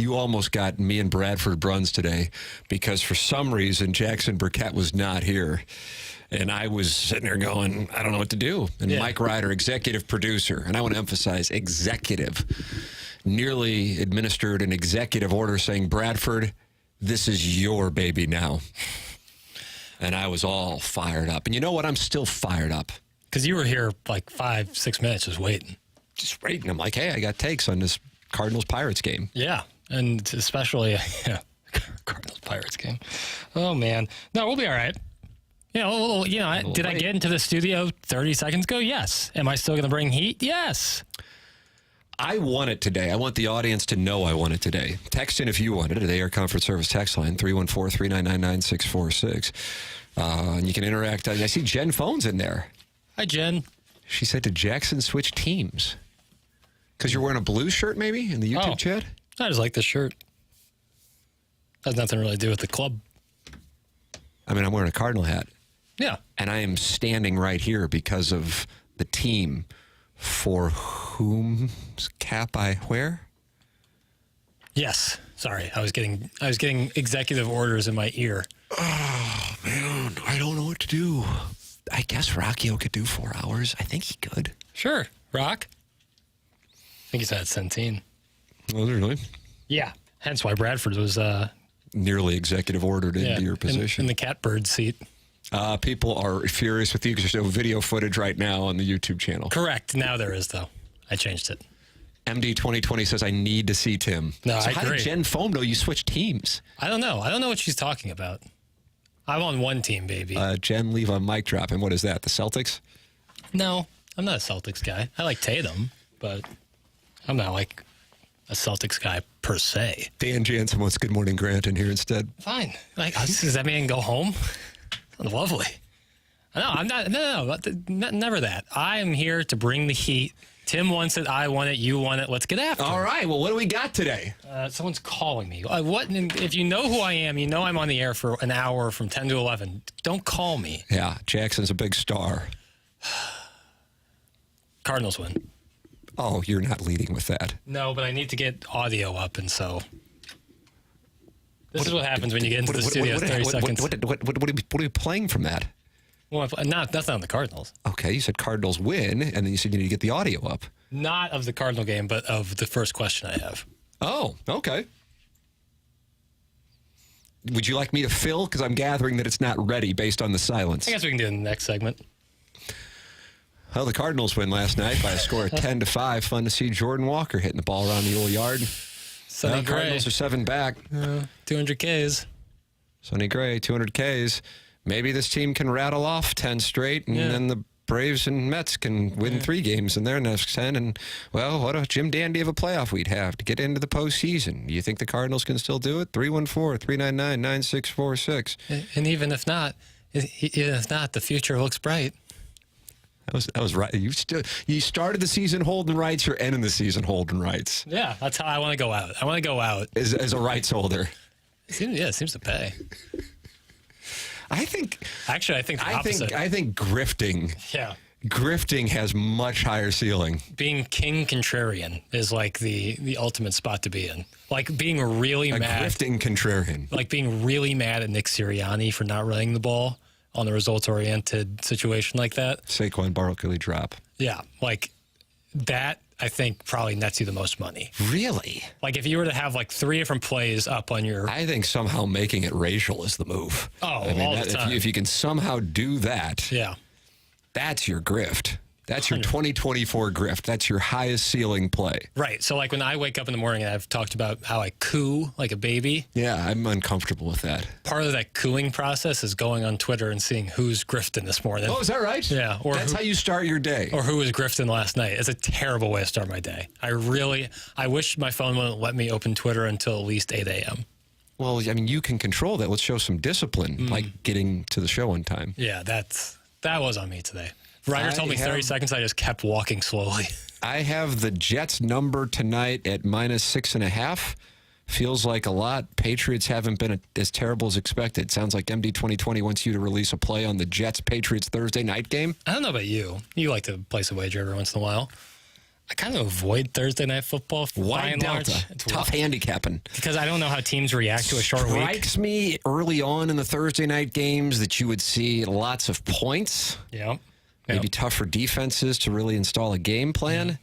You almost got me and Bradford Bruns today because for some reason Jackson Burkett was not here. And I was sitting there going, I don't know what to do. And Mike Ryder, executive producer, and I want to emphasize executive, nearly administered an executive order saying, Bradford, this is your baby now. And I was all fired up. And you know what? I'm still fired up. Because you were here like 5-6 minutes just waiting. Just waiting. I'm like, hey, I got takes on this Cardinals-Pirates game. Yeah, and especially Cardinals-Pirates game. Oh, man. No, we'll be all right. Did I get into the studio 30 seconds ago? Yes. Am I still going to bring heat? Yes. I want it today. I want the audience to know I want it today. Text in if you want it at the Air Comfort Service text line, 314-399-9646. And you can interact. I see Jen Phone's in there. Hi, Jen. She said, did Jackson switch teams? Because you're wearing a blue shirt, maybe, in the YouTube chat? I just like this shirt. Has nothing really to do with the club. I mean, I'm wearing a Cardinal hat. Yeah. And I am standing right here because of the team for whom's cap I wear. Yes. Sorry. I was getting executive orders in my ear. Oh, man. I don't know what to do. I guess Rockio could do 4 hours. I think he could. Sure. Rock? I think he's at 17. Oh, really? Yeah. Hence why Bradford was nearly executive ordered into your position. In the catbird seat. People are furious with you because there's no video footage right now on the YouTube channel. Correct. Now there is, though. I changed it. MD 2020 says, I need to see Tim. No, so I how agree. did Jen Foam know you switched teams? I don't know. I don't know what she's talking about. I'm on one team, baby. Jen, leave a mic drop. And what is that, the Celtics? No, I'm not a Celtics guy. I like Tatum, but I'm not like a Celtics guy per se. Dan Jansen wants Good Morning Grant in here instead. Fine. Like, does that mean go home? Lovely. No, I'm not. No, never that. I am here to bring the heat. Tim wants it. I want it. You want it. Let's get after it. All right. Well, what do we got today? Someone's calling me. What? If you know who I am, you know I'm on the air for an hour from 10 to 11. Don't call me. Yeah, Jackson's a big star. Cardinals win. Oh, you're not leading with that. No, but I need to get audio up, and so this is what happens when you get into the studio 30 seconds. What are you playing from that? Well, that's not on the Cardinals. Okay, you said Cardinals win, and then you said you need to get the audio up. Not of the Cardinal game, but of the first question I have. Oh, okay. Would you like me to fill? Because I'm gathering that it's not ready based on the silence. I guess we can do it in the next segment. Well, the Cardinals win last night by a score of 10-5. Fun to see Jordan Walker hitting the ball around the old yard. Sonny Gray. Cardinals are 7 back. 200 Ks. Sonny Gray, 200 Ks. Maybe this team can rattle off 10 straight, and then the Braves and Mets can win 3 games in their next 10. And, well, what a Jim Dandy of a playoff we'd have to get into the postseason. Do you think the Cardinals can still do it? 314-399-9646. And even if not, the future looks bright. That was right. You started the season holding rights. You're ending the season holding rights. Yeah, that's how I want to go out. I want to go out as a rights holder. It seems to pay. I think the opposite. I think grifting. Yeah. Grifting has much higher ceiling. Being king contrarian is like the ultimate spot to be in. Like being really mad. Grifting contrarian. Like being really mad at Nick Sirianni for not running the ball on the results-oriented situation like that. Saquon Barkley drop. Yeah, like that I think probably nets you the most money. Really? Like if you were to have like 3 different plays up on your... I think somehow making it racial is the move. Oh, all the time. If you can somehow do that, that's your grift. That's your 2024 grift. That's your highest ceiling play. Right. So like when I wake up in the morning and I've talked about how I coo like a baby. Yeah, I'm uncomfortable with that. Part of that cooing process is going on Twitter and seeing who's grifting this morning. Oh, is that right? Yeah. Or that's how you start your day. Or who was grifting last night. It's a terrible way to start my day. I wish my phone wouldn't let me open Twitter until at least 8 a.m. Well, I mean, you can control that. Let's show some discipline, like getting to the show on time. Yeah, that was on me today. Ryder told me 30 seconds. I just kept walking slowly. I have the Jets number tonight at -6.5. Feels like a lot. Patriots haven't been as terrible as expected. Sounds like MD 2020 wants you to release a play on the Jets-Patriots Thursday night game. I don't know about you. You like to place a wager every once in a while. I kind of avoid Thursday night football. Why Delta? Tough handicapping. Because I don't know how teams react to a short week. Strikes me early on in the Thursday night games that you would see lots of points. Yeah. Maybe tough for defenses to really install a game plan.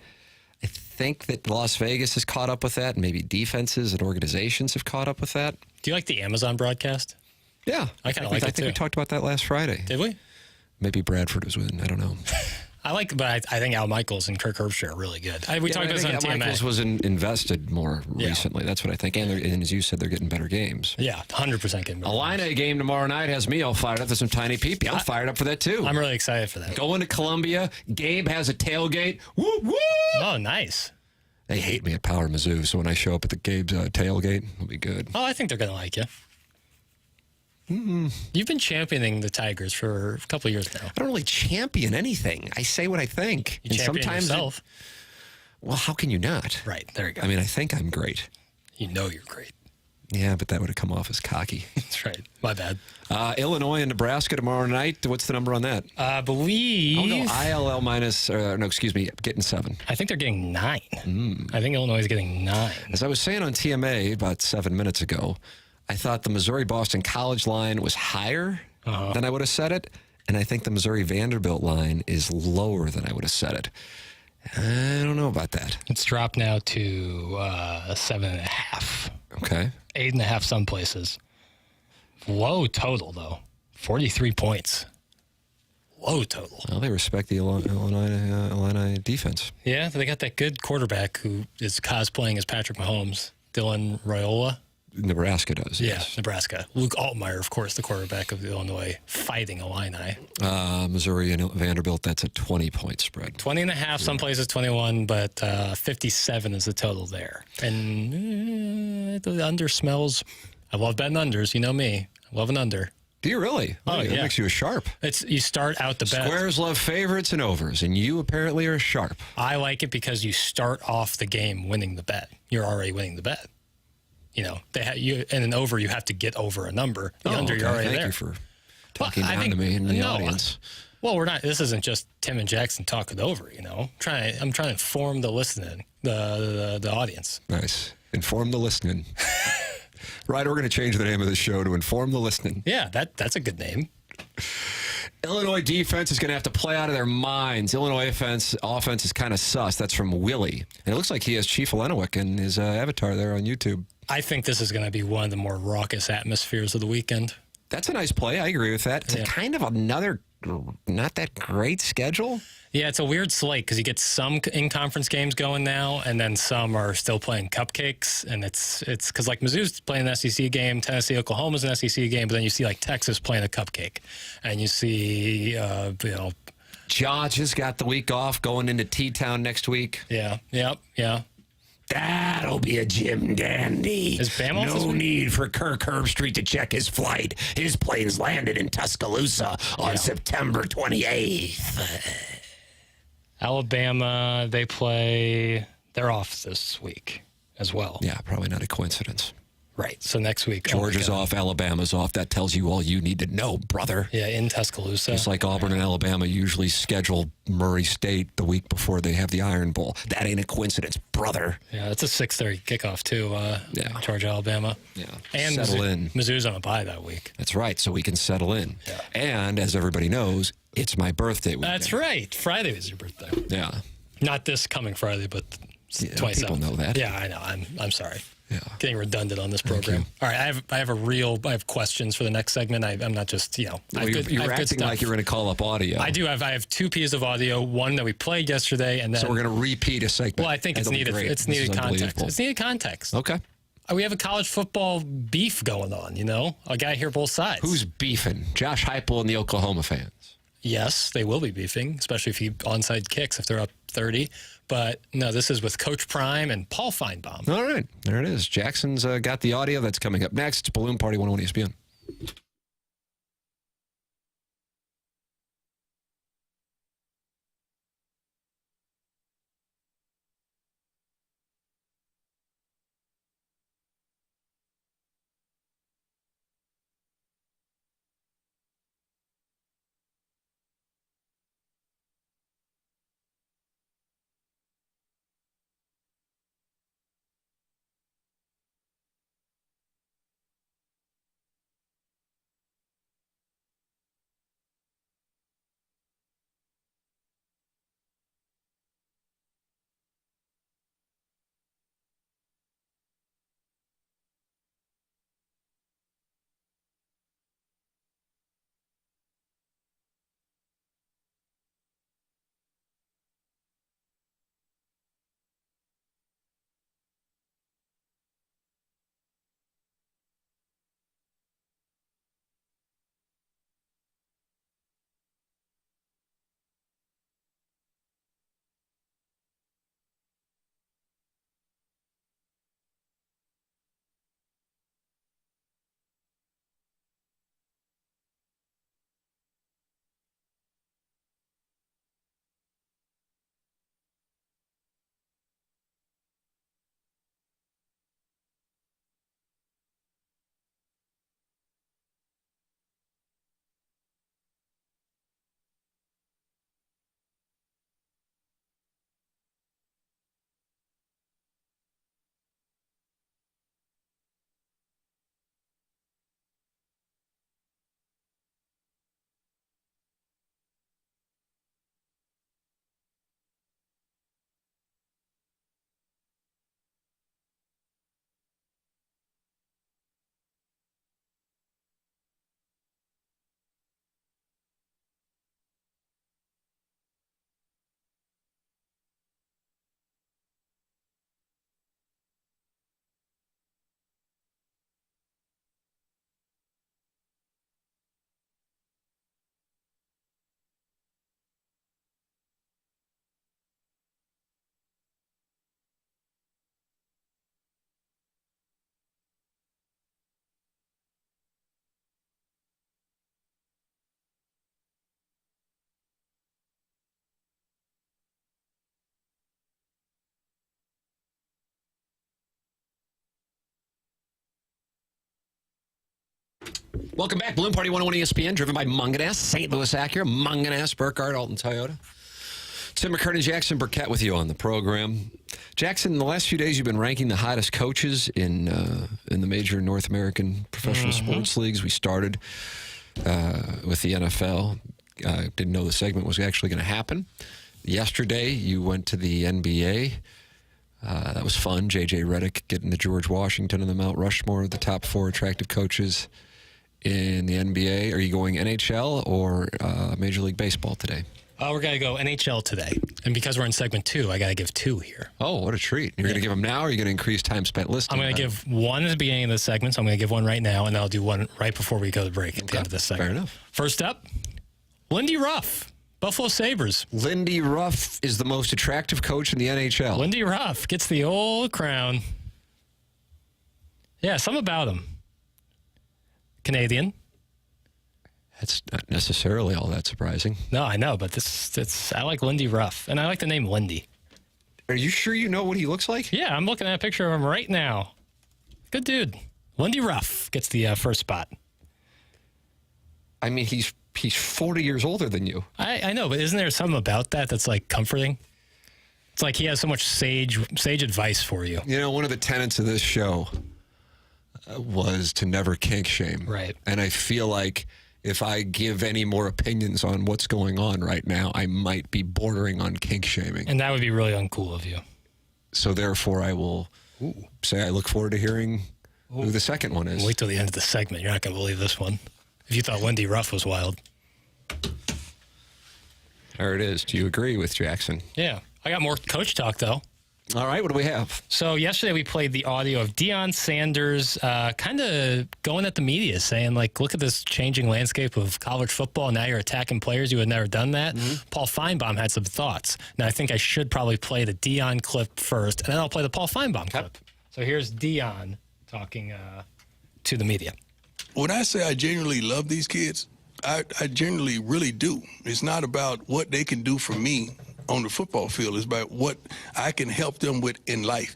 I think that Las Vegas has caught up with that, and maybe defenses and organizations have caught up with that. Do you like the Amazon broadcast? Yeah. I kind of like it, I think we talked about that last Friday. Did we? Maybe Bradford was with. I don't know. But I think Al Michaels and Kirk Herbstreit are really good. We talked about this on TMA. Michaels was invested more recently. That's what I think. And as you said, they're getting better games. Yeah, 100% getting better. Illini game tomorrow night has me all fired up. There's some tiny peepee. I'm fired up for that, too. I'm really excited for that. Going to Columbia. Gabe has a tailgate. Woo, woo! Oh, nice. They hate me at Power Mizzou, so when I show up at the Gabe's tailgate, it'll be good. Oh, I think they're going to like you. You've been championing the Tigers for a couple of years now. I don't really champion anything. I say what I think. You champion yourself. Well, how can you not? Right, there you go. I mean, I think I'm great. You know you're great. Yeah, but that would have come off as cocky. That's right. My bad. Illinois and Nebraska tomorrow night. What's the number on that? I believe... Oh, no, ILL minus... getting 7. I think they're getting 9. I think Illinois is getting 9. As I was saying on TMA about 7 minutes ago, I thought the Missouri-Boston College line was higher than I would have said it, and I think the Missouri-Vanderbilt line is lower than I would have said it. I don't know about that. It's dropped now to 7.5. Okay. 8.5 some places. Low total, though. 43 points. Low total. Well, they respect the Illini defense. Yeah, they got that good quarterback who is cosplaying as Patrick Mahomes, Dylan Raiola. Nebraska does, yes. Nebraska. Luke Altmaier, of course, the quarterback of Illinois, fighting Illini. Missouri and Vanderbilt, that's a 20-point spread. 20.5, some places 21, but 57 is the total there. And the under smells. I love betting unders. You know me. I love an under. Do you really? Oh, that yeah. makes you a sharp. You start out the bet. Squares love favorites and overs, and you apparently are a sharp. I like it because you start off the game winning the bet. You're already winning the bet. You know, in an over, you have to get over a number. The under, you're already there. Thank you for talking down to me in the audience. Well, we're not. This isn't just Tim and Jackson talking over. You know, I'm trying to inform the listening, the audience. Nice. Inform the listening. Right, we're going to change the name of the show to Inform the Listening. Yeah, that's a good name. Illinois defense is going to have to play out of their minds. Illinois offense is kind of sus. That's from Willie. And it looks like he has Chief Lenowik in his avatar there on YouTube. I think this is going to be one of the more raucous atmospheres of the weekend. That's a nice play. I agree with that. It's kind of another not that great schedule. Yeah, it's a weird slate because you get some in-conference games going now, and then some are still playing cupcakes. And it's because like Mizzou's playing an SEC game, Tennessee, Oklahoma's an SEC game, but then you see like Texas playing a cupcake, and you see Josh has got the week off going into T-Town next week. Yeah. That'll be a Jim Dandy. Is Bam off this No week? need for Kirk Herbstreit to check his flight. His plane's landed in Tuscaloosa on September 28th. Alabama, they're off this week as well. Yeah, probably not a coincidence. Right. So next week. Georgia's off, Alabama's off. That tells you all you need to know, brother. Yeah, in Tuscaloosa. Just like Auburn and Alabama usually schedule Murray State the week before they have the Iron Bowl. That ain't a coincidence, brother. Yeah, it's a 6:30 kickoff too. Georgia, Alabama. Yeah. And settle in. Mizzou's on a bye that week. That's right, so we can settle in. Yeah. And as everybody knows, it's my birthday weekend. That's right. Friday is your birthday. Yeah. Not this coming Friday, but 27th. People know that. Yeah, I know. I'm sorry. Yeah. Getting redundant on this program. All right, I have questions for the next segment. I'm not just, I have you're acting like you're going to call up audio. I do have. I have 2 pieces of audio. One that we played yesterday, and then so we're going to repeat a segment. Well, I think it's needed. It's needed context. It's needed context. Okay. We have a college football beef going on. I got to hear both sides. Who's beefing? Josh Heupel and the Oklahoma fans. Yes, they will be beefing, especially if he onside kicks if they're up 30. But no, this is with Coach Prime and Paul Finebaum. All right, there it is. Jackson's got the audio. That's coming up next. It's Balloon Party 101 ESPN. Welcome back. Balloon Party 101 ESPN, driven by Munganess, St. Louis Acura, Munganess, Burkhardt, Alton Toyota. Tim McKernan, Jackson Burkett with you on the program. Jackson, in the last few days, you've been ranking the hottest coaches in the major North American professional sports leagues. We started with the NFL. Didn't know the segment was actually going to happen. Yesterday, you went to the NBA. That was fun. J.J. Redick getting the George Washington and the Mount Rushmore, the top 4 attractive coaches in the NBA. Are you going NHL or Major League Baseball today? We're going to go NHL today. And because we're in segment 2, I got to give 2 here. Oh, what a treat. You're going to give them now, or are you going to increase time spent listening? I'm going to give one at the beginning of the segment, so I'm going to give one right now, and I'll do one right before we go to break at the end of this segment. Fair enough. First up, Lindy Ruff, Buffalo Sabres. Lindy Ruff is the most attractive coach in the NHL. Lindy Ruff gets the old crown. Yeah, something about him. Canadian. That's not necessarily all that surprising. No, I know, but I like Lindy Ruff, and I like the name Lindy. Are you sure you know what he looks like? Yeah, I'm looking at a picture of him right now. Good dude. Lindy Ruff gets the first spot. I mean, he's 40 years older than you. I know, but isn't there something about that that's like comforting? It's like he has so much sage advice for you. You know, one of the tenets of this show was to never kink shame. Right. And I feel like if I give any more opinions on what's going on right now, I might be bordering on kink shaming. And that would be really uncool of you. So therefore, I will say I look forward to hearing who the second one is. Wait till the end of the segment. You're not going to believe this one. If you thought Lindy Ruff was wild. There it is. Do you agree with Jackson? Yeah. I got more coach talk, though. All right. What do we have? So yesterday we played the audio of Deion Sanders kind of going at the media, saying, like, look at this changing landscape of college football. And now you're attacking players who had never done that. Paul Finebaum had some thoughts. Now, I think I should probably play the Deion clip first, and then I'll play the Paul Finebaum clip. So here's Deion talking to the media. When I say I genuinely love these kids, I genuinely really do. It's not about what they can do for me on the football field. It's about what I can help them with in life.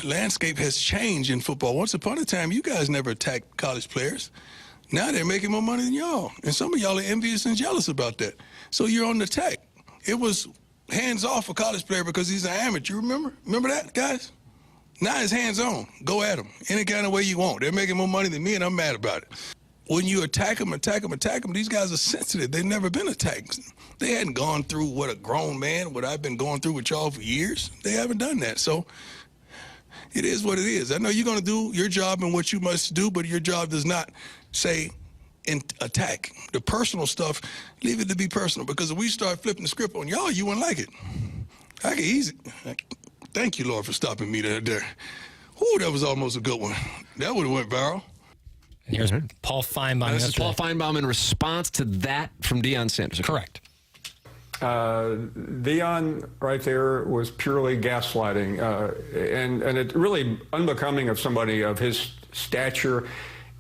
Landscape has changed in football. Once upon a time, you guys never attacked college players. Now they're making more money than y'all. And some of y'all are envious and jealous about that. So you're on the attack. It was hands off for college player because he's an amateur. Remember? Remember that, guys? Now it's hands on. Go at them any kind of way you want. They're making more money than me, and I'm mad about it. When you attack them, these guys are sensitive. They've never been attacked. They hadn't gone through what a grown man, what I've been going through with y'all for years. They haven't done that. So it is what it is. I know you're going to do your job and what you must do, but your job does not say attack. The personal stuff, leave it to be personal, because if we start flipping the script on y'all, you wouldn't like it. I can easy. Thank you, Lord, for stopping me there. Ooh, that was almost a good one. That would have went viral. And here's Paul Finebaum. This is Paul Finebaum in response to that from Deion Sanders. Correct. Deion right there was purely gaslighting, and it really unbecoming of somebody of his stature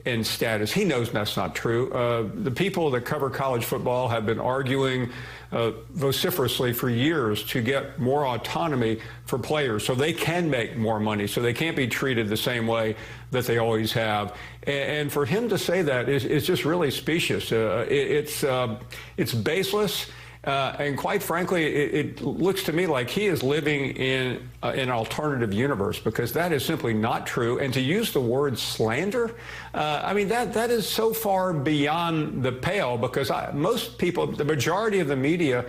and status. He knows that's not true. The people that cover college football have been arguing vociferously for years to get more autonomy for players so they can make more money, so they can't be treated the same way that they always have. And for him to say that is just really specious. It's baseless. And quite frankly, it looks to me like he is living in an alternative universe, because that is simply not true. And to use the word slander, I mean, that is so far beyond the pale, because most people, the majority of the media,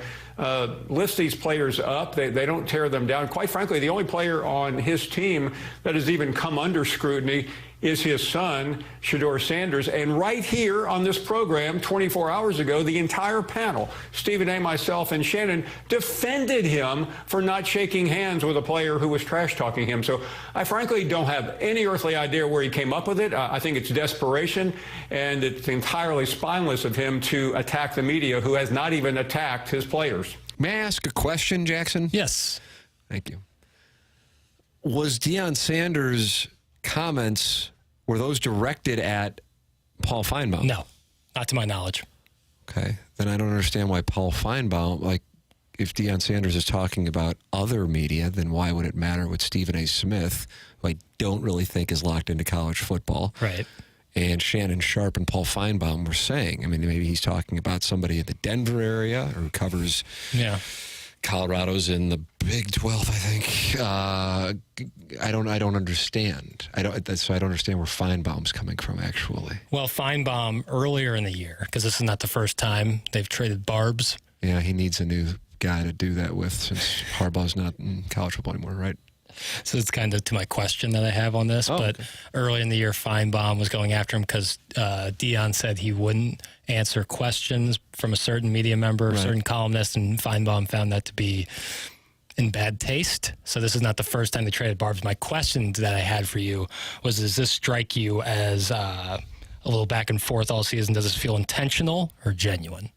lifts these players up. They don't tear them down. Quite frankly, the only player on his team that has even come under scrutiny is his son, Shedeur Sanders. And right here on this program 24 hours ago, the entire panel, Stephen A., myself, and Shannon, defended him for not shaking hands with a player who was trash-talking him. So I frankly don't have any earthly idea where he came up with it. I think it's desperation, and it's entirely spineless of him to attack the media, who has not even attacked his players. May I ask a question, Jackson? Yes. Thank you. Was Deion Sanders' comments, were those directed at Paul Finebaum? No, not to my knowledge. Okay. Then I don't understand why Paul Finebaum, like, if Deion Sanders is talking about other media, then why would it matter what Stephen A. Smith, who I don't really think is locked into college football, right, and Shannon Sharp and Paul Finebaum were saying. I mean, maybe he's talking about somebody in the Denver area who covers Colorado's in the Big 12, I think. I don't understand. I don't understand where Finebaum's coming from, actually. Well, Finebaum earlier in the year, because this is not the first time they've traded barbs. Yeah, he needs a new guy to do that with since Harbaugh's not in college football anymore, right? So it's kind of to my question that I have on this. But early in the year, Finebaum was going after him because Deion said he wouldn't answer questions from a certain media member, a certain columnist, and Finebaum found that to be in bad taste. So this is not the first time they traded barbs. My question that I had for you was, does this strike you as a little back and forth all season? Does this feel intentional or genuine?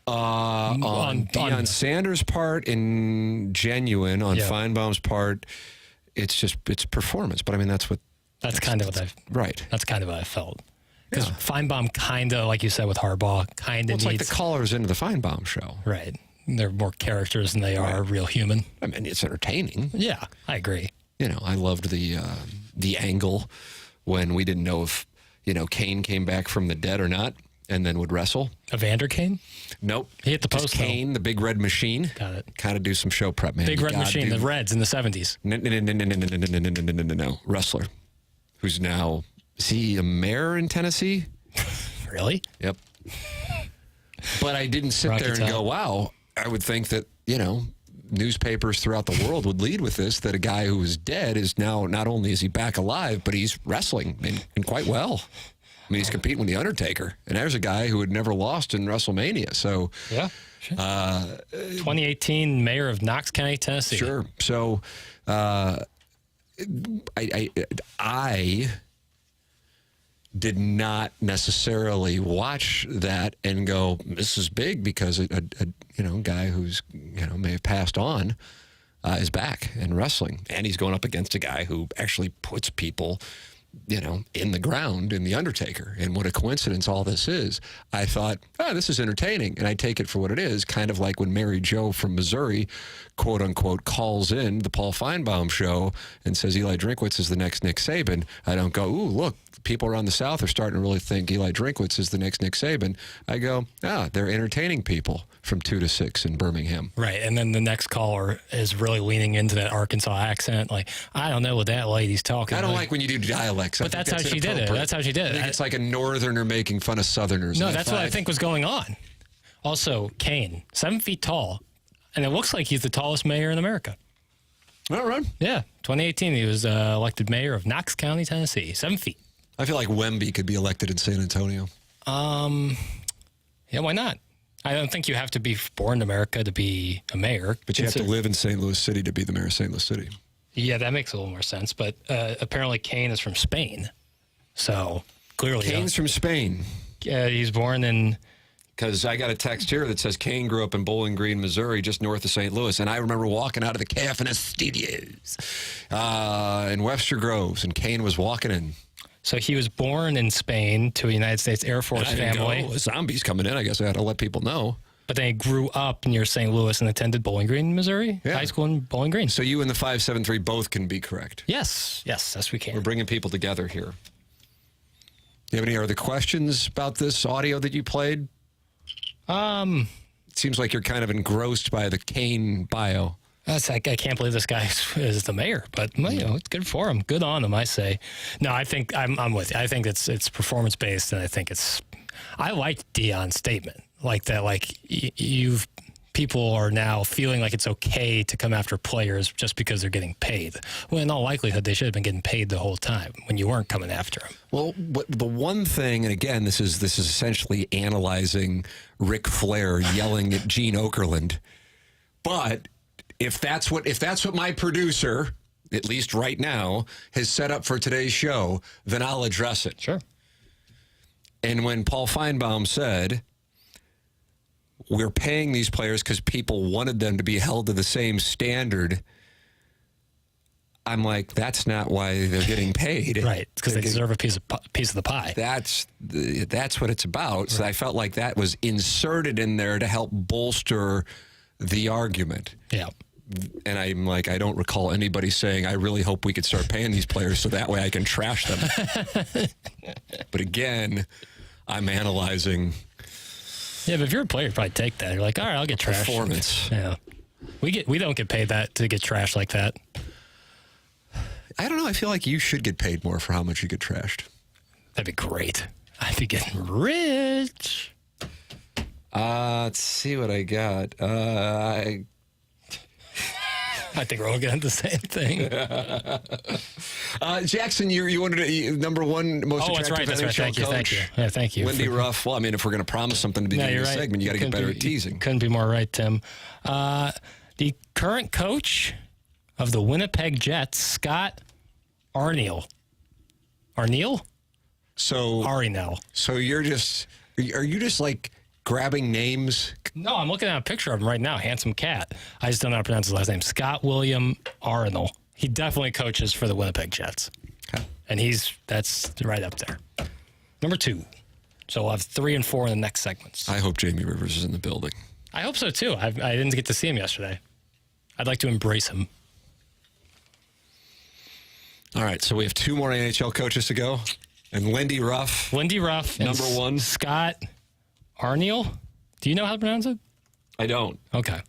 On Deion Sanders' part and genuine. On Finebaum's part, it's performance. But I mean, that's kind of what I felt. Because Finebaum kind of, like you said with Harbaugh, kind of it's like the callers into the Finebaum show. Right. They're more characters than they are real human. I mean, it's entertaining. Yeah, I agree. You know, I loved the angle when we didn't know if, Kane came back from the dead or not, and then would wrestle. Evander Kane? Nope. He hit the post. Just Kane, the Big Red Machine. Got it. Kind of do some show prep, man. Big Red Machine, the Reds in the 70s. No. Wrestler. Who's now, is he a mayor in Tennessee? Really? Yep. But I didn't sit there and go, wow. I would think that, newspapers throughout the world would lead with this, that a guy who was dead is now, not only is he back alive, but he's wrestling and quite well. I mean, he's competing with The Undertaker. And there's a guy who had never lost in WrestleMania. So, yeah, sure. 2018 mayor of Knox County, Tennessee. Sure. So, I did not necessarily watch that and go, this is big, because a guy who's may have passed on is back and wrestling, and he's going up against a guy who actually puts people in the ground in The Undertaker. And what a coincidence all this is. I thought, this is entertaining. And I take it for what it is, kind of like when Mary Jo from Missouri, quote unquote, calls in the Paul Finebaum show and says Eli Drinkwitz is the next Nick Saban. I don't go, ooh, look, people around the South are starting to really think Eli Drinkwitz is the next Nick Saban. I go, they're entertaining people from 2 to 6 in Birmingham. Right. And then the next caller is really leaning into that Arkansas accent. Like, I don't know what that lady's talking. I don't like when you do dialects. But that's how she did it. That's how she did it. I think it's like a northerner making fun of Southerners. No, that's what I think was going on. Also, Kane, 7 feet tall. And it looks like he's the tallest mayor in America. All right. Yeah. 2018, he was elected mayor of Knox County, Tennessee. 7 feet. I feel like Wemby could be elected in San Antonio. Yeah, why not? I don't think you have to be born in America to be a mayor. But you have to live in St. Louis City to be the mayor of St. Louis City. Yeah, that makes a little more sense. But apparently Kane is from Spain. So clearly. Kane's from Spain. He's born in... Because I got a text here that says Kane grew up in Bowling Green, Missouri, just north of St. Louis. And I remember walking out of the KFNS studios in Webster Groves, and Kane was walking in. So he was born in Spain to a United States Air Force family. Zombies coming in. I guess I had to let people know. But then he grew up near St. Louis and attended Bowling Green, Missouri. Yeah. High school in Bowling Green. So you and the 573 both can be correct. Yes, we can. We're bringing people together here. Do you have any other questions about this audio that you played? It seems like you're kind of engrossed by the Kane bio. I can't believe this guy is the mayor, but it's good for him. Good on him, I say. No, I think I'm with you. I think it's performance based, and I think I like Deion's statement like that. Like people are now feeling like it's okay to come after players just because they're getting paid. Well, in all likelihood, they should have been getting paid the whole time when you weren't coming after them. Well, the one thing, and again, this is essentially analyzing Ric Flair yelling at Gene Okerlund, but if that's what my producer, at least right now, has set up for today's show, then I'll address it. Sure. And when Paul Finebaum said, we're paying these players because people wanted them to be held to the same standard, I'm like, that's not why they're getting paid. Right, because they deserve a piece of the pie. That's what it's about. Right. So I felt like that was inserted in there to help bolster the argument. Yeah. And I'm like, I don't recall anybody saying, I really hope we could start paying these players so that way I can trash them. But again, I'm analyzing. Yeah, but if you're a player, you'd probably take that. You're like, all right, I'll get trashed. Performance. Yeah. We don't get paid that to get trashed like that. I don't know. I feel like you should get paid more for how much you get trashed. That'd be great. I'd be getting rich. Let's see what I got. I think we're all getting the same thing. Jackson, you wanted number one most attractive that's right. NHL coach. Thank you. Yeah, thank you. Lindy Ruff. Well, I mean, if we're going to promise something to begin the segment, you got to get better at teasing. Couldn't be more right, Tim. The current coach of the Winnipeg Jets, Scott Arniel. Arniel? So Arinel. So are you just like grabbing names? No, I'm looking at a picture of him right now. Handsome cat. I just don't know how to pronounce his last name. Scott William Arinel. He definitely coaches for the Winnipeg Jets. Okay. And that's right up there. Number 2. So we'll have 3 and 4 in the next segments. I hope Jamie Rivers is in the building. I hope so, too. I didn't get to see him yesterday. I'd like to embrace him. All right, so we have 2 more NHL coaches to go. And Lindy Ruff. Number 1. Scott Arniel. Do you know how to pronounce it? I don't. Okay.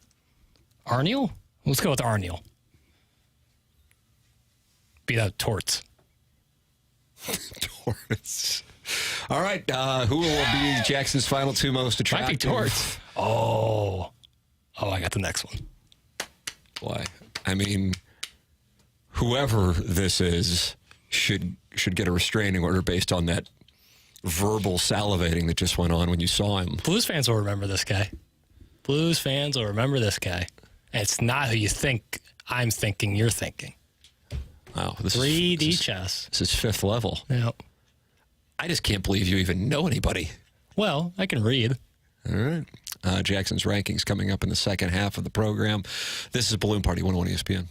Arniel? Let's go with Arniel. Beat out Torts. Torts. All right, who will be Jackson's final 2 most attractive? Might be Torts. Oh, I got the next one. Why? I mean, whoever this is should get a restraining order based on that verbal salivating that just went on when you saw him. Blues fans will remember this guy. It's not who you think I'm thinking you're thinking. Wow. 3D chess. This is 5th level. Yep. I just can't believe you even know anybody. Well, I can read. All right. Jackson's rankings coming up in the second half of the program. This is Balloon Party 101 ESPN.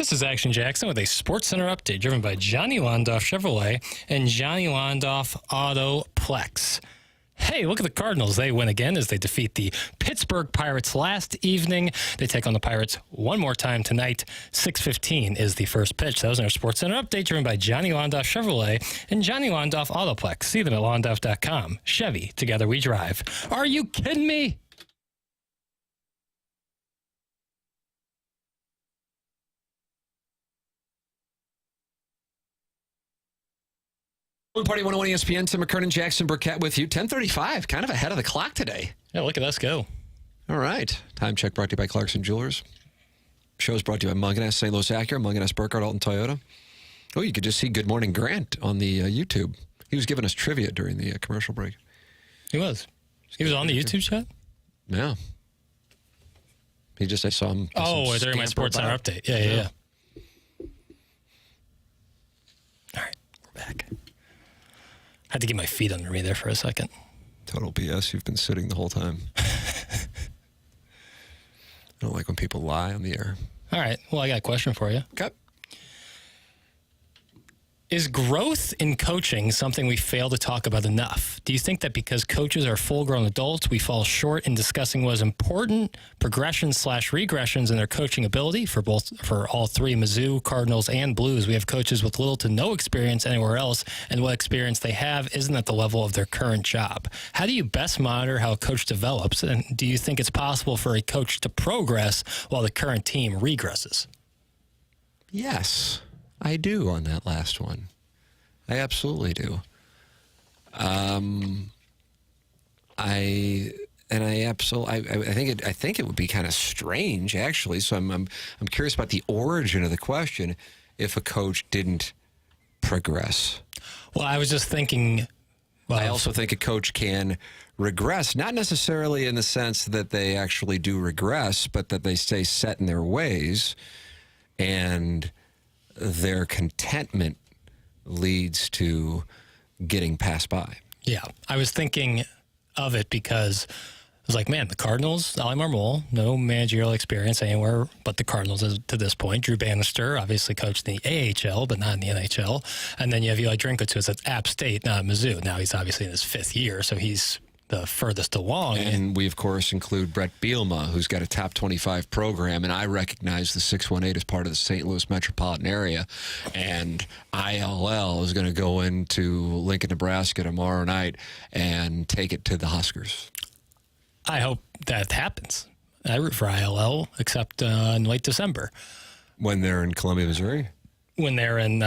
This is Action Jackson with a Sports Center update driven by Johnny Londoff Chevrolet and Johnny Londoff Autoplex. Hey, look at the Cardinals. They win again as they defeat the Pittsburgh Pirates last evening. They take on the Pirates one more time tonight. 6:15 is the first pitch. That was our Sports Center update driven by Johnny Londoff Chevrolet and Johnny Londoff Autoplex. See them at londoff.com. Chevy, together we drive. Are you kidding me? Party 101 ESPN, Tim McKernan, Jackson Burkett with you. 10:35, kind of ahead of the clock today. Yeah, look at us go. All right. Time check brought to you by Clarkson Jewelers. Show's brought to you by Munganess, St. Louis Acura, Munganess, Burkhardt, Alton Toyota. Oh, you could just see Good Morning Grant on the YouTube. He was giving us trivia during the commercial break. He was. He was on the YouTube chat? Yeah. I saw him. Oh, during my Sports Center update. Yeah. All right, we're back. I had to get my feet under me there for a second. Total BS. You've been sitting the whole time. I don't like when people lie on the air. All right. Well, I got a question for you. Okay. Is growth in coaching something we fail to talk about enough? Do you think that because coaches are full-grown adults, we fall short in discussing what is important progressions/regressions in their coaching ability for all three, Mizzou, Cardinals, and Blues? We have coaches with little to no experience anywhere else, and what experience they have isn't at the level of their current job. How do you best monitor how a coach develops, and do you think it's possible for a coach to progress while the current team regresses? Yes, I do on that last one. I absolutely do. I think it would be kind of strange, actually. So I'm curious about the origin of the question. If a coach didn't progress, well, I was just thinking. Well, I also think a coach can regress, not necessarily in the sense that they actually do regress, but that they stay set in their ways, and their contentment leads to getting passed by. Yeah, I was thinking of it because I was like, man, the Cardinals, Ali Marmol, no managerial experience anywhere but the Cardinals to this point. Drew Bannister obviously coached in the AHL, but not in the NHL. And then you have Eli Drinkwitz, who's at App State, not Mizzou. Now he's obviously in his fifth year, so he's the furthest along. And we, of course, include Brett Bielema, who's got a top 25 program, and I recognize the 618 as part of the St. Louis metropolitan area. And ILL is going to go into Lincoln, Nebraska tomorrow night and take it to the Huskers. I hope that happens. I root for ILL, except in late December. When they're in Columbia, Missouri? When they're in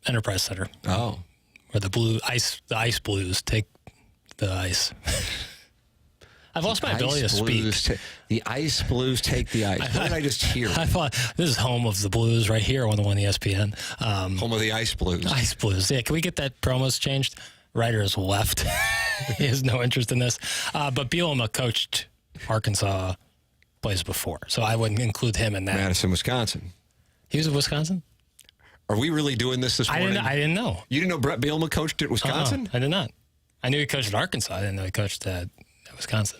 Enterprise Center. Oh. Where the Ice Blues take the ice. I've lost my ability to speak. The Ice Blues take the ice. What did I just hear? I thought this is home of the Blues right here on the one ESPN. Home of the Ice Blues. Ice Blues. Yeah, can we get that promos changed? Writer has left. He has no interest in this. But Bielema coached Arkansas plays before, so I wouldn't include him in that. Madison, Wisconsin. He was in Wisconsin? Are we really doing this morning? I didn't know. You didn't know Brett Bielema coached at Wisconsin? I did not. I knew he coached at Arkansas. I didn't know he coached at Wisconsin.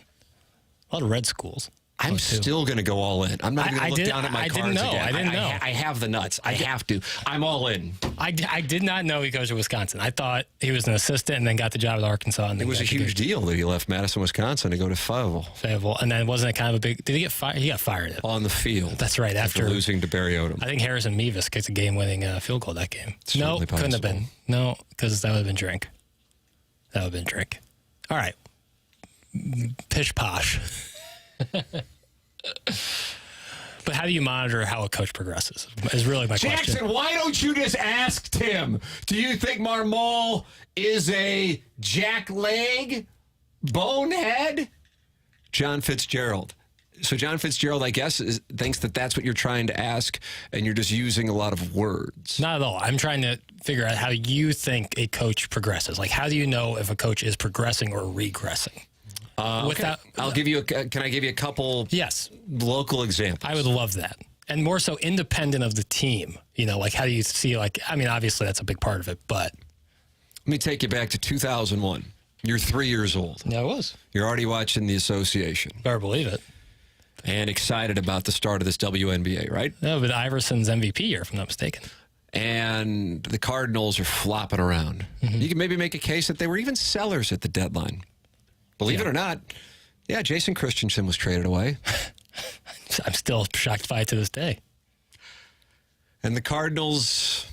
A lot of red schools. I'm still going to go all in. I'm not even going to look down at my cards again. I didn't know. I have the nuts. I have to. I'm all in. I did not know he coached at Wisconsin. I thought he was an assistant and then got the job at Arkansas. And then it was a huge deal that he left Madison, Wisconsin to go to Fayetteville. And then wasn't it kind of a big... Did he get fired? He got fired. On the field. That's right. After losing to Barry Odom. I think Harrison Mevis kicked a game-winning field goal that game. No, couldn't have been. No, because that would have been drink. All right. Pish posh. But how do you monitor how a coach progresses is really my question. Jackson, why don't you just ask Tim? Do you think Marmol is a jackleg bonehead? John Fitzgerald. So John Fitzgerald, I guess, thinks that that's what you're trying to ask, and you're just using a lot of words. Not at all. I'm trying to figure out how you think a coach progresses. Like, how do you know if a coach is progressing or regressing? Okay. I'll give you. Can I give you a couple? Yes. Local examples. I would love that, and more so independent of the team. You know, like how do you see? Like, I mean, obviously that's a big part of it, but let me take you back to 2001. You're 3 years old. Yeah, I was. You're already watching The Association. Better believe it. And excited about the start of this WNBA, right? No, but Iverson's MVP year, if I'm not mistaken. And the Cardinals are flopping around. You can maybe make a case that they were even sellers at the deadline. Believe it or not, yeah, Jason Christensen was traded away. I'm still shocked by it to this day. And the Cardinals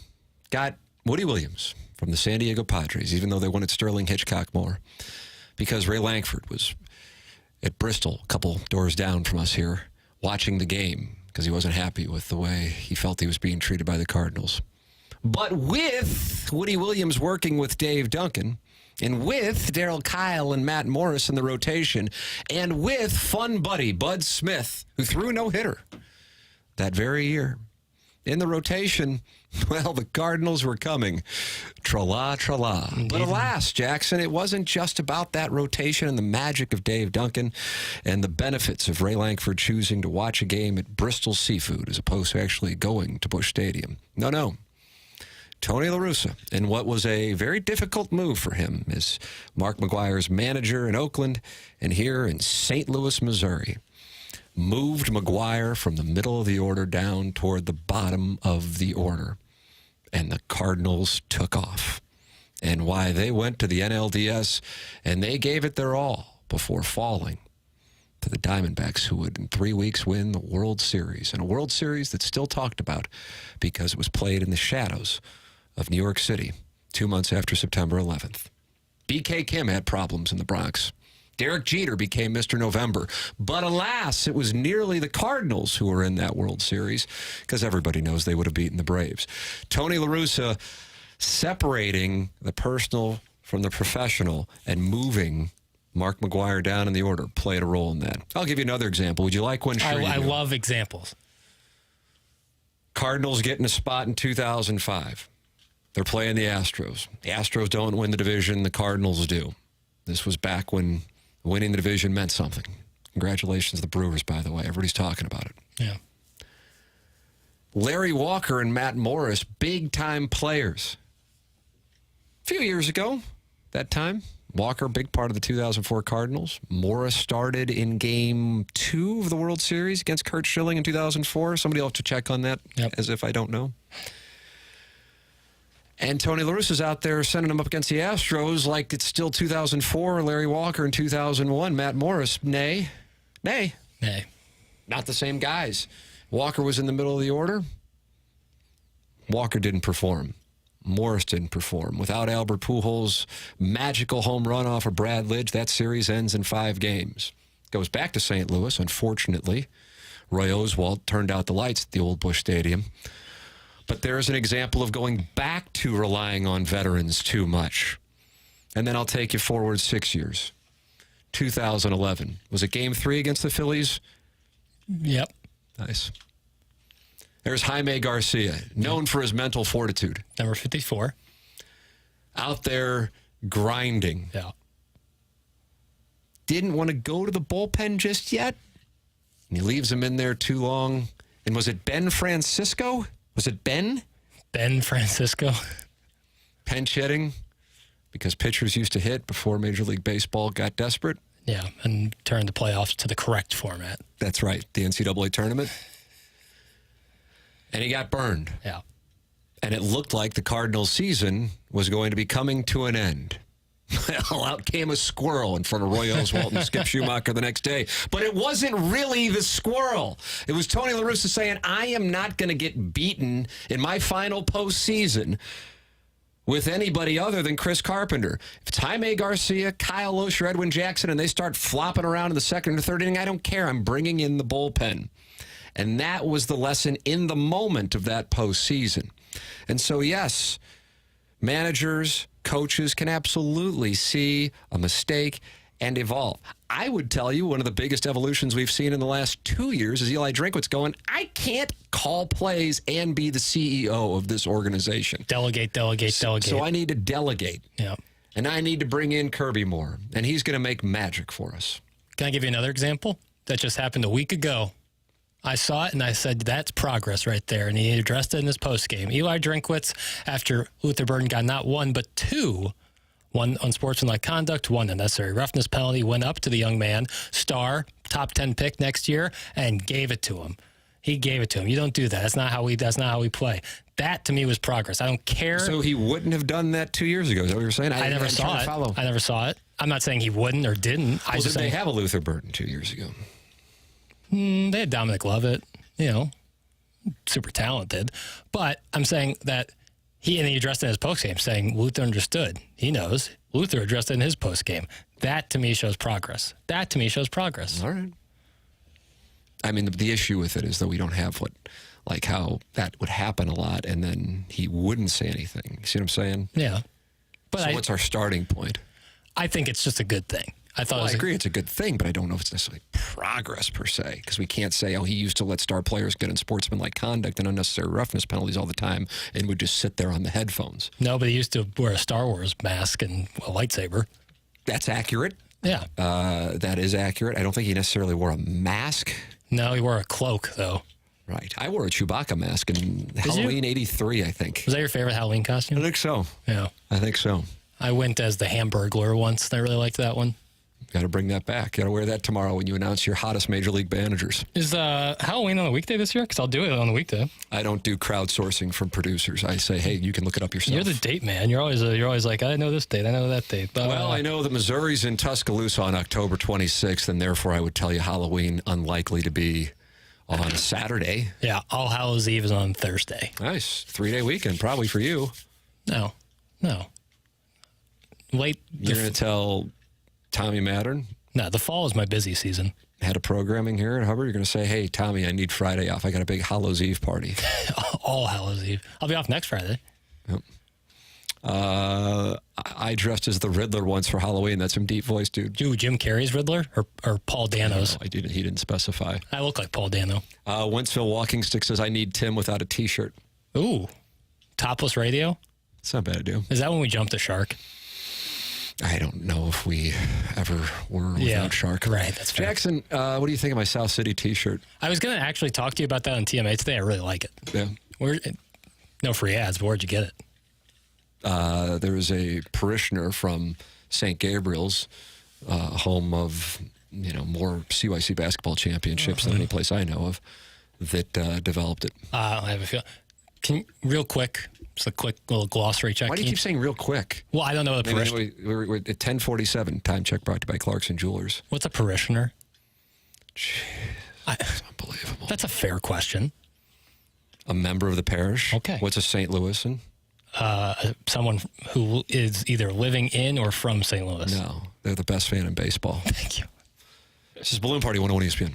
got Woody Williams from the San Diego Padres, even though they wanted Sterling Hitchcock more, because Ray Lankford was at Bristol, a couple doors down from us here, watching the game because he wasn't happy with the way he felt he was being treated by the Cardinals. But with Woody Williams working with Dave Duncan, and with Darryl Kyle and Matt Morris in the rotation, and with fun buddy Bud Smith, who threw a no-hitter that very year in the rotation, well, the Cardinals were coming. Tra-la, tra-la. But alas, Jackson, it wasn't just about that rotation and the magic of Dave Duncan and the benefits of Ray Lankford choosing to watch a game at Bristol Seafood as opposed to actually going to Busch Stadium. No. Tony La Russa, in what was a very difficult move for him as Mark McGwire's manager in Oakland and here in St. Louis, Missouri, moved McGwire from the middle of the order down toward the bottom of the order. And the Cardinals took off. And why they went to the NLDS and they gave it their all before falling to the Diamondbacks, who would in 3 weeks win the World Series. And a World Series that's still talked about because it was played in the shadows of New York City 2 months after September 11th. B.K. Kim had problems in the Bronx. Derek Jeter became Mr. November. But alas, it was nearly the Cardinals who were in that World Series because everybody knows they would have beaten the Braves. Tony La Russa separating the personal from the professional and moving Mark McGwire down in the order played a role in that. I'll give you another example. Would you like one? Sure, I love examples. Cardinals getting a spot in 2005. They're playing the Astros. The Astros don't win the division. The Cardinals do. This was back when winning the division meant something. Congratulations to the Brewers, by the way. Everybody's talking about it. Yeah. Larry Walker and Matt Morris, big-time players. A few years ago, that time, Walker, big part of the 2004 Cardinals. Morris started in Game 2 of the World Series against Curt Schilling in 2004. Somebody will have to check on that, as if I don't know. And Tony La Russa's out there sending them up against the Astros like it's still 2004, Larry Walker in 2001, Matt Morris. Nay. Not the same guys. Walker was in the middle of the order. Walker didn't perform. Morris didn't perform. Without Albert Pujols' magical home run off of Brad Lidge, that series ends in 5 games. Goes back to St. Louis, unfortunately. Roy Oswalt turned out the lights at the old Busch Stadium. But there's an example of going back to relying on veterans too much. And then I'll take you forward 6 years. 2011. Was it Game 3 against the Phillies? Yep. Nice. There's Jaime Garcia, known for his mental fortitude. Number 54. Out there grinding. Yeah. Didn't want to go to the bullpen just yet. And he leaves him in there too long. And was it Ben Francisco? Was it Ben? Ben Francisco. Pinch hitting because pitchers used to hit before Major League Baseball got desperate. Yeah, and turned the playoffs to the correct format. That's right, the NCAA tournament. And he got burned. Yeah. And it looked like the Cardinals season was going to be coming to an end. Well, out came a squirrel in front of Roy Oswalt and Skip Schumacher the next day. But it wasn't really the squirrel. It was Tony La Russa saying, I am not going to get beaten in my final postseason with anybody other than Chris Carpenter. If it's Jaime Garcia, Kyle Losher, Edwin Jackson, and they start flopping around in the second or third inning, I don't care. I'm bringing in the bullpen. And that was the lesson in the moment of that postseason. And so, yes, managers, coaches can absolutely see a mistake and evolve. I would tell you one of the biggest evolutions we've seen in the last 2 years is Eli Drinkwitz going, I can't call plays and be the CEO of this organization. Delegate. So I need to delegate. Yeah. And I need to bring in Kirby Moore, and he's going to make magic for us. Can I give you another example? That just happened a week ago. I saw it, and I said, that's progress right there. And he addressed it in his postgame. Eli Drinkwitz, after Luther Burden got not one, but 2, one unsportsmanlike conduct, 1 unnecessary roughness penalty, went up to the young man, star, top 10 pick next year and gave it to him. He gave it to him. You don't do that. That's not how we play. That to me was progress. I don't care. So he wouldn't have done that 2 years ago. Is that what you're saying? I never saw it. I never saw it. I'm not saying he wouldn't or didn't. Well, did they have a Luther Burton 2 years ago? They had Dominic Lovett, super talented. But I'm saying that he addressed it in his postgame, saying Luther understood. He knows. Luther addressed it in his postgame. That to me shows progress. All right. I mean, the issue with it is that we don't have how that would happen a lot, and then he wouldn't say anything. You see what I'm saying? Yeah. But what's our starting point? I think it's just a good thing. I agree it's a good thing, but I don't know if it's necessarily progress per se, because we can't say, he used to let star players get in sportsmanlike conduct and unnecessary roughness penalties all the time and would just sit there on the headphones. No, but he used to wear a Star Wars mask and a lightsaber. That's accurate. Yeah. That is accurate. I don't think he necessarily wore a mask. No, he wore a cloak, though. Right. I wore a Chewbacca mask in Halloween '83, I think. Was that your favorite Halloween costume? I think so. Yeah. I think so. I went as the Hamburglar once. I really liked that one. Got to bring that back. Got to wear that tomorrow when you announce your hottest Major League managers. Is Halloween on a weekday this year? Because I'll do it on the weekday. I don't do crowdsourcing from producers. I say, hey, you can look it up yourself. You're the date man. You're always like, I know this date. I know that date. Well, I know that Missouri's in Tuscaloosa on October 26th, and therefore I would tell you Halloween unlikely to be on Saturday. Yeah, All Hallows Eve is on Thursday. Nice. 3-day weekend, probably for you. No. Late. You're going to tell Tommy Mattern? No, the fall is my busy season. Head of programming here at Hubbard, you're going to say, hey, Tommy, I need Friday off. I got a big Hallows Eve party. All Hallows Eve. I'll be off next Friday. Yep. I dressed as the Riddler once for Halloween. That's some deep voice, dude. Ooh, Jim Carrey's Riddler or Paul Dano's? I didn't. He didn't specify. I look like Paul Dano. Wentzville Walking Stick says, I need Tim without a T-shirt. Ooh. Topless radio? It's not a bad idea. Is that when we jumped the shark? I don't know if we ever were without Shark. Right, that's fair. Jackson, what do you think of my South City T-shirt? I was going to actually talk to you about that on TMA today. I really like it. Yeah. No free ads, but where'd you get it? There is a parishioner from St. Gabriel's, home of more CYC basketball championships than any place I know of, that developed it. I have a feeling. Real quick, just a quick little glossary check. Why do you keep saying real quick? Well, I don't know the parishioner. We're at 10:47. Time check brought to you by Clarkson Jewelers. What's a parishioner? Jeez, that's unbelievable. That's a fair question. A member of the parish. Okay. What's a St. Louisan? Someone who is either living in or from St. Louis. No, they're the best fan in baseball. Thank you. This is Balloon Party 101 ESPN.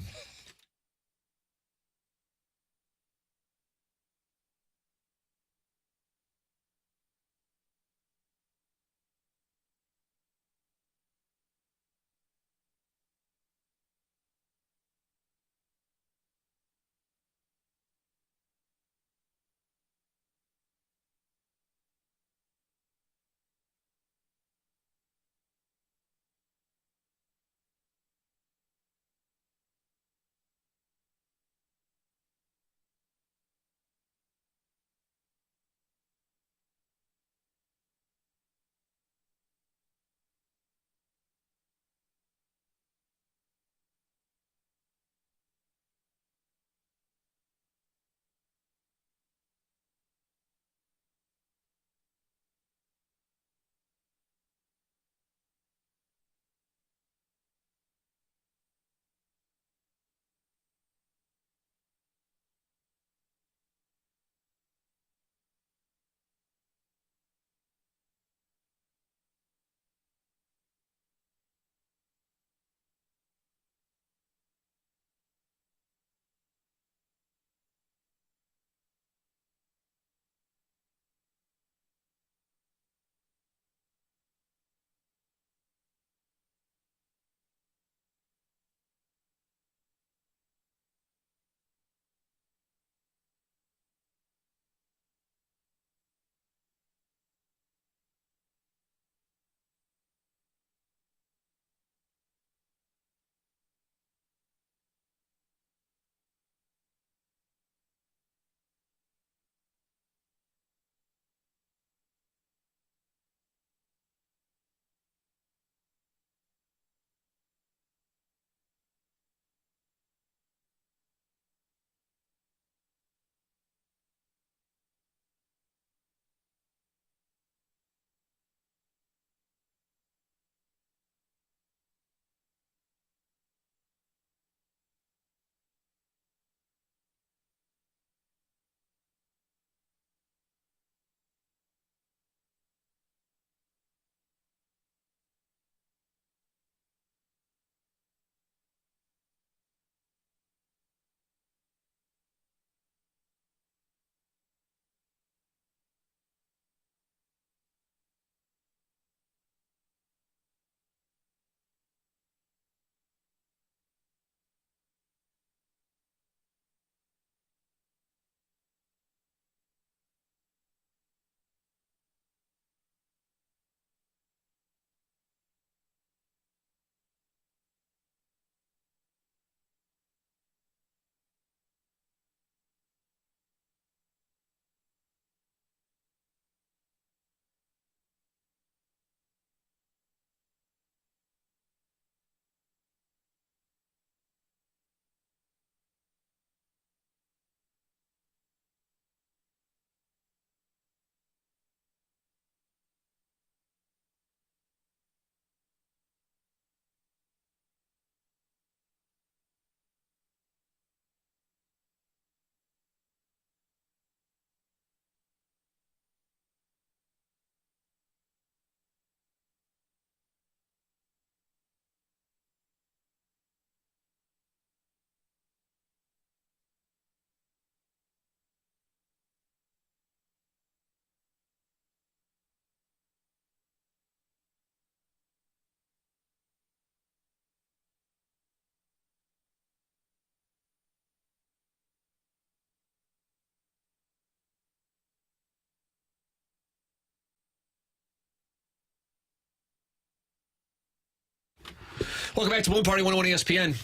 Welcome back to Balloon Party 101 ESPN.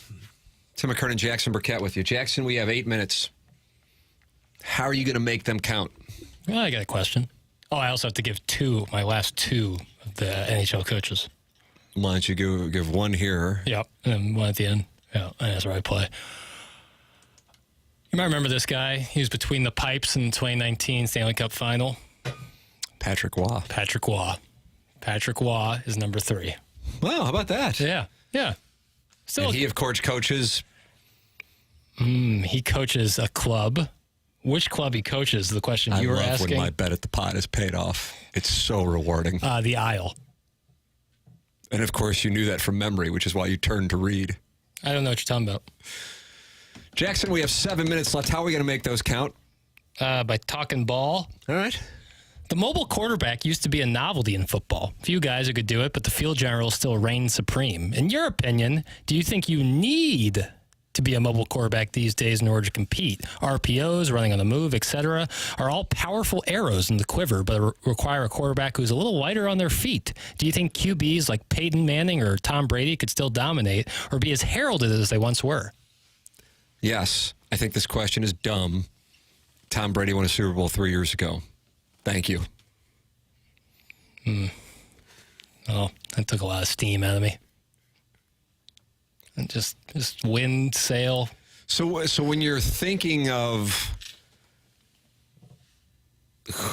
Tim McKernan, Jackson Burkett with you. Jackson, we have 8 minutes. How are you going to make them count? Well, I got a question. Oh, I also have to give my last two of the NHL coaches. Why don't you give one here? Yep, and then one at the end. Yeah, and that's where I play. You might remember this guy. He was between the pipes in the 2019 Stanley Cup Final. Patrick Waugh. Patrick Waugh is number 3. Wow, how about that? Yeah. Still, And he, of course, coaches. He coaches a club. Which club he coaches? The question you were asking. I love when my bet at the pot is paid off. It's so rewarding. The Isle. And of course, you knew that from memory, which is why you turned to read. I don't know what you're talking about. Jackson, we have 7 minutes left. How are we going to make those count? By talking ball. All right. The mobile quarterback used to be a novelty in football. Few guys who could do it, but the field general still reigns supreme. In your opinion, do you think you need to be a mobile quarterback these days in order to compete? RPOs, running on the move, etc., are all powerful arrows in the quiver, but require a quarterback who's a little lighter on their feet. Do you think QBs like Peyton Manning or Tom Brady could still dominate or be as heralded as they once were? Yes. I think this question is dumb. Tom Brady won a Super Bowl 3 years ago. Thank you. Oh, that took a lot of steam out of me. And just wind, sail. So when you're thinking of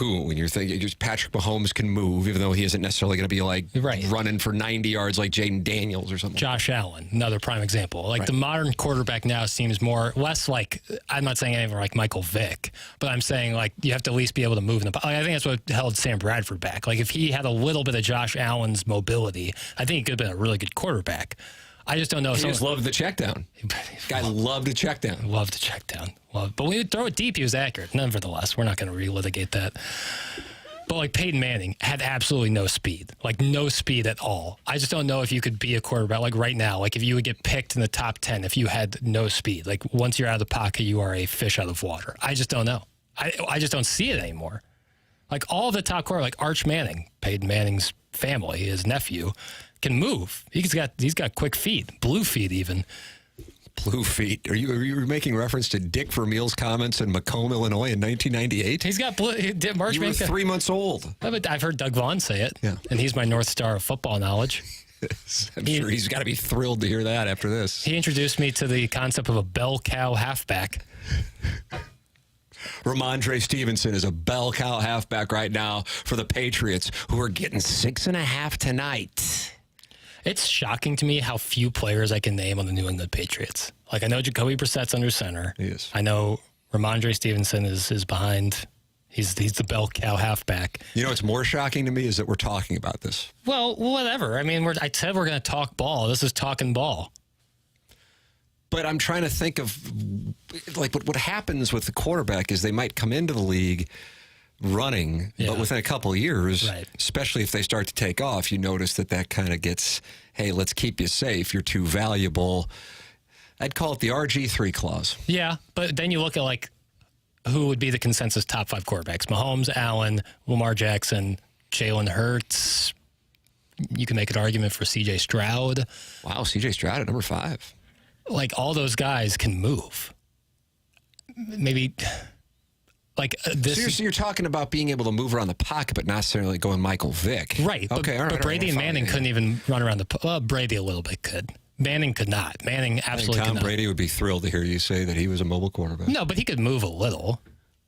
when you're thinking just Patrick Mahomes can move, even though he isn't necessarily going to be like running for 90 yards like Jaden Daniels or something. Josh Allen, another prime example. Like the modern quarterback now seems less like, I'm not saying anything like Michael Vick, but I'm saying like you have to at least be able to move in the. I think that's what held Sam Bradford back. Like if he had a little bit of Josh Allen's mobility, I think he could have been a really good quarterback. I just don't know. He just loved the check down. Guy loved to check down. Loved to check down. But when you throw it deep, he was accurate. Nevertheless, we're not going to relitigate that. But like Peyton Manning had absolutely no speed. Like no speed at all. I just don't know if you could be a quarterback like right now. Like if you would get picked in the top 10 if you had no speed. Like once you're out of the pocket, you are a fish out of water. I just don't know. I just don't see it anymore. Like all of the top quarterbacks, like Arch Manning, Peyton Manning's family, his nephew, can move. He's got quick feet, blue feet even. Blue feet. Are you making reference to Dick Vermeil's comments in Macomb, Illinois in 1998? He's got blue. March you were 3 months old. I've heard Doug Vaughn say it. Yeah. And he's my North Star of football knowledge. I'm sure he's got to be thrilled to hear that after this. He introduced me to the concept of a bell cow halfback. Ramondre Stevenson is a bell cow halfback right now for the Patriots, who are getting 6.5 tonight. It's shocking to me how few players I can name on the New England Patriots. Like, I know Jacoby Brissett's under center. He is. I know Ramondre Stevenson is behind. He's the bell cow halfback. You know what's more shocking to me is that we're talking about this. Well, whatever. I mean, I said we're going to talk ball. This is talking ball. But I'm trying to think of, like, what happens with the quarterback is they might come into the league running, but within a couple of years, especially if they start to take off, you notice that kind of gets, hey, let's keep you safe. You're too valuable. I'd call it the RG3 clause. Yeah, but then you look at, like, who would be the consensus top 5 quarterbacks? Mahomes, Allen, Lamar Jackson, Jalen Hurts. You can make an argument for C.J. Stroud. Wow, C.J. Stroud at number 5. Like, all those guys can move. Maybe... Like this, so you're talking about being able to move around the pocket, but not necessarily going Michael Vick. Right. Okay, all right. But Brady and Manning couldn't even run around the Brady a little bit could. Manning could not. Manning absolutely could not. Tom Brady would be thrilled to hear you say that he was a mobile quarterback. No, but he could move a little.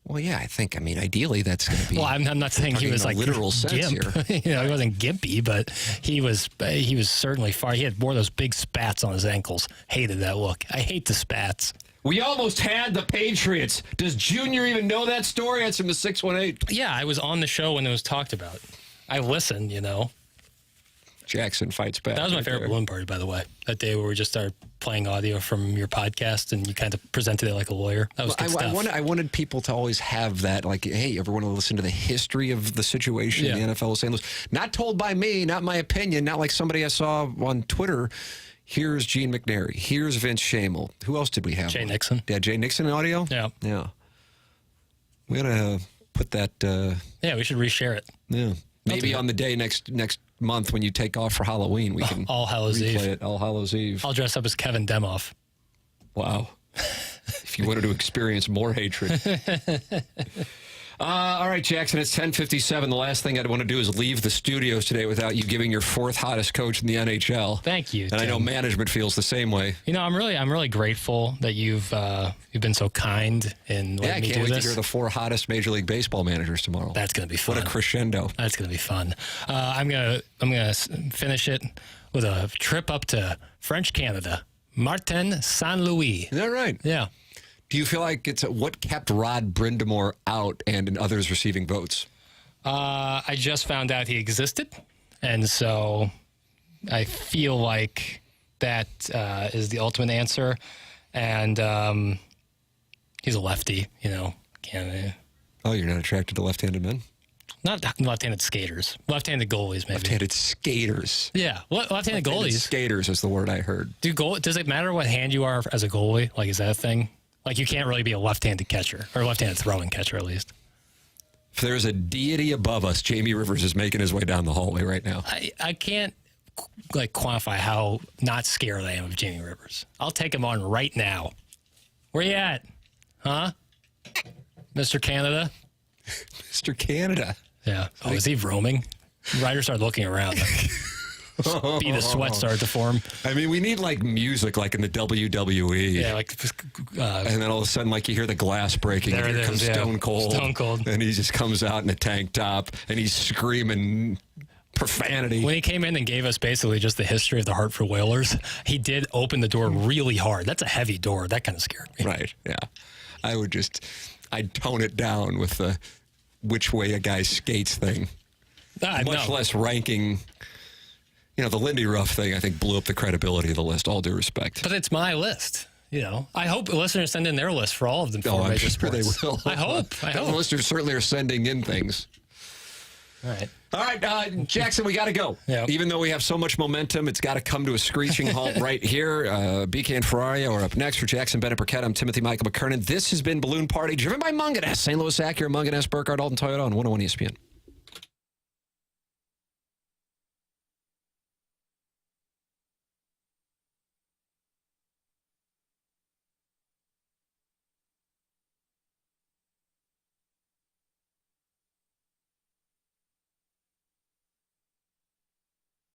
Well, yeah, I mean, ideally that's going to be. Well, I'm not saying he was like literal sense gimp. here. He wasn't gimpy, but he was certainly far. He had more of those big spats on his ankles. Hated that look. I hate the spats. We almost had the Patriots. Does Junior even know that story? Answer him to 618. Yeah, I was on the show when it was talked about. I listened, Jackson fights back. That was my favorite balloon party, by the way. That day where we just started playing audio from your podcast and you kind of presented it like a lawyer. That was good stuff. I wanted people to always have that, like, hey, you ever want to listen to the history of the situation in the NFL of St. Louis? Not told by me, not my opinion, not like somebody I saw on Twitter. Here's Gene McNary. Here's Vince Shamel. Who else did we have? Jay Nixon. Yeah, Jay Nixon in audio? Yeah. Yeah. We got to put that... yeah, we should reshare it. Yeah. Maybe on the day next month when you take off for Halloween, we can All Hallows Eve. replay it. All Hallows Eve. I'll dress up as Kevin Demoff. Wow. If you wanted to experience more hatred. All right, Jackson, it's 10:57. The last thing I'd want to do is leave the studios today without you giving your fourth hottest coach in the NHL. Thank you, And Tim. I know management feels the same way. You know, I'm really grateful that you've been so kind in letting I me can't do wait this. to hear the 4 hottest Major League Baseball managers tomorrow. That's going to be fun. What a crescendo. That's going to be fun. I'm gonna finish it with a trip up to French Canada, Martin Saint Louis. Is that right? Yeah. Do you feel like it's what kept Rod Brindamore out and in others receiving votes? I just found out he existed, and so I feel like that is the ultimate answer. And he's a lefty, you know. Oh, you're not attracted to left-handed men? Not left-handed skaters, left-handed goalies, maybe. Left-handed skaters. Yeah, left-handed goalies. Skaters is the word I heard. Does it matter what hand you are as a goalie? Like, is that a thing? Like, you can't really be a left-handed catcher, or left-handed throwing catcher, at least. If there's a deity above us, Jamie Rivers is making his way down the hallway right now. I can't, like, quantify how not scared I am of Jamie Rivers. I'll take him on right now. Where you at? Huh? Mr. Canada? Mr. Canada. Yeah. Oh, is he roaming? Riders started looking around. Be the sweat started to form. I mean, we need, like, music like in the WWE. Yeah, like... and then all of a sudden, like, you hear the glass breaking, There and it here comes is, yeah. Stone Cold. Stone Cold. And he just comes out in a tank top, and he's screaming profanity. When he came in and gave us basically just the history of the Hartford Whalers, he did open the door really hard. That's a heavy door. That kind of scared me. Right, yeah. I'd tone it down with the which way a guy skates thing. Much less ranking. You know, the Lindy Ruff thing, I think, blew up the credibility of the list, all due respect. But it's my list. You know, I hope listeners send in their list for all of them. Oh, I'm major sure they sports. will. I hope. The listeners certainly are sending in things. All right, Jackson, we got to go. Yep. Even though we have so much momentum, it's got to come to a screeching halt right here. BK and Ferrario are up next. For Jackson Bennett Burkett, I'm Timothy Michael McKernan. This has been Balloon Party, driven by Munganess, St. Louis Acura, Munganess, Burkhardt, Alton Toyota on 101 ESPN.